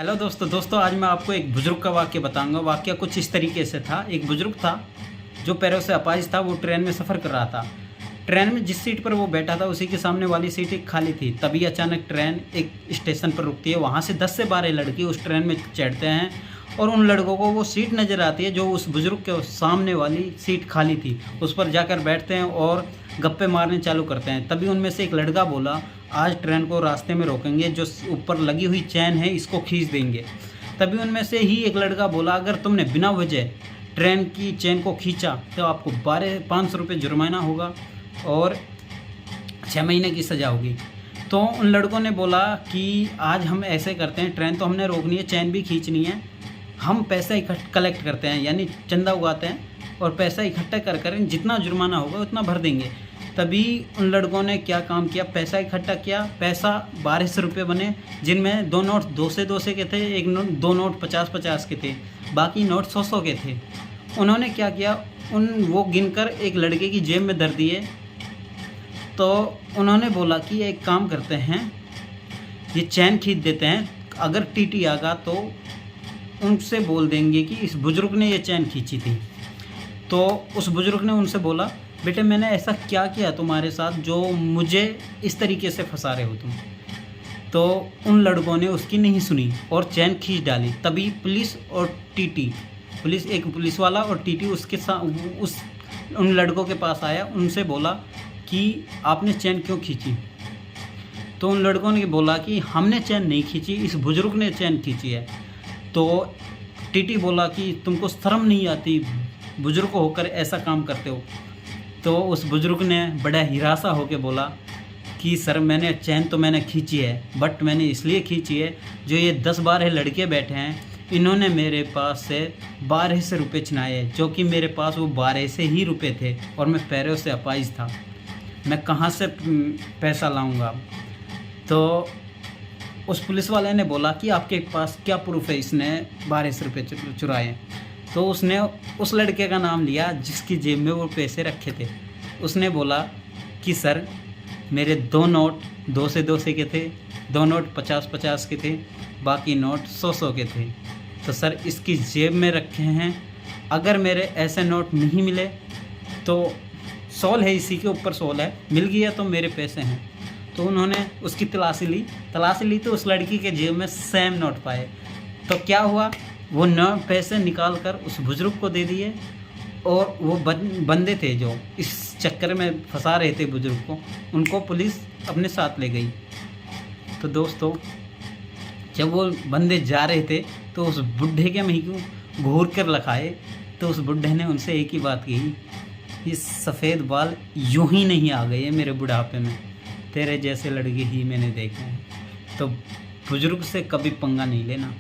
Hello दोस्तों आज मैं आपको एक बुजुर्ग का वाक्य बताऊंगा। वाक्य कुछ इस तरीके से था। एक बुजुर्ग था जो पैरों से अपाहिज था। वो ट्रेन में सफ़र कर रहा था। ट्रेन में जिस सीट पर वो बैठा था उसी के सामने वाली सीट एक खाली थी। तभी अचानक ट्रेन एक स्टेशन पर रुकती है। वहाँ से 10 से 12 लड़के उस ट्रेन में चढ़ते हैं और उन लड़कों को वो सीट नज़र आती है जो उस बुजुर्ग के सामने वाली सीट खाली थी। उस पर जाकर बैठते हैं और गप्पे मारने चालू करते हैं। तभी उनमें से एक लड़का बोला, आज ट्रेन को रास्ते में रोकेंगे, जो ऊपर लगी हुई चैन है इसको खींच देंगे। तभी उनमें से ही एक लड़का बोला, अगर तुमने बिना वजह ट्रेन की चैन को खींचा तो आपको 500 रुपये जुर्माना होगा और 6 महीने की सज़ा होगी। तो उन लड़कों ने बोला कि आज हम ऐसे करते हैं, ट्रेन तो हमने रोकनी है, चैन भी खींचनी है, हम पैसा कलेक्ट करते हैं, यानी चंदा उगाते हैं और पैसा इकट्ठा कर जितना जुर्माना होगा उतना भर देंगे। तभी उन लड़कों ने क्या काम किया, पैसा इकट्ठा किया। पैसा 1200 रुपये बने, जिनमें 2 नोट 200 के थे, 2 नोट 50 के थे, बाकी नोट 100 के थे। उन्होंने क्या किया, वो गिनकर एक लड़के की जेब में धर दिए। तो उन्होंने बोला कि एक काम करते हैं, ये चैन खींच देते हैं, अगर टीटी आगा तो उनसे बोल देंगे कि इस बुज़ुर्ग ने ये चैन खींची थी। तो उस बुज़ुर्ग ने उनसे बोला, बेटे मैंने ऐसा क्या किया तुम्हारे साथ जो मुझे इस तरीके से फंसा रहे हो तुम। तो उन लड़कों ने उसकी नहीं सुनी और चैन खींच डाली। तभी पुलिस और टीटी, एक पुलिस वाला और टीटी उसके साथ उन लड़कों के पास आया। उनसे बोला कि आपने चैन क्यों खींची। तो उन लड़कों ने बोला कि हमने चैन नहीं खींची, इस बुज़ुर्ग ने चैन खींची है। तो टीटी बोला कि तुमको शर्म नहीं आती, बुज़ुर्ग होकर ऐसा काम करते हो। तो उस बुज़ुर्ग ने बड़ा हिरासा होकर बोला कि सर मैंने चैन तो मैंने खींची है, बट मैंने इसलिए खींची है जो ये 10-12 लड़के बैठे हैं, इन्होंने मेरे पास से 1200 रुपये छिनाए, जो कि मेरे पास वो 12 से ही रुपये थे और मैं पैरों से अपाहिज था, मैं कहाँ से पैसा लाऊंगा। तो उस पुलिस वाले ने बोला कि आपके पास क्या प्रूफ है इसने 1200 रुपये चुराए। तो उसने उस लड़के का नाम लिया जिसकी जेब में वो पैसे रखे थे। उसने बोला कि सर मेरे 2 नोट 200 के थे, 2 नोट 50 के थे, बाकी नोट 100 के थे। तो सर इसकी जेब में रखे हैं, अगर मेरे ऐसे नोट नहीं मिले तो सॉल है, इसी के ऊपर सॉल है, मिल गया तो मेरे पैसे हैं। तो उन्होंने उसकी तलाशी ली तो उस लड़की के जेब में सेम नोट पाए। तो क्या हुआ, वो नोट पैसे निकाल कर उस बुज़ुर्ग को दे दिए और वो बंदे थे जो इस चक्कर में फंसा रहे थे बुज़ुर्ग को, उनको पुलिस अपने साथ ले गई। तो दोस्तों जब वो बंदे जा रहे थे तो उस बुढ़े के मुँह घूर कर लखाए। तो उस बुढ़े ने उनसे एक ही बात कही, ये सफ़ेद बाल यूं ही नहीं आ गए मेरे बुढ़ापे में, तेरे जैसे लड़के ही मैंने देखे हैं। तो बुज़ुर्ग से कभी पंगा नहीं लेना।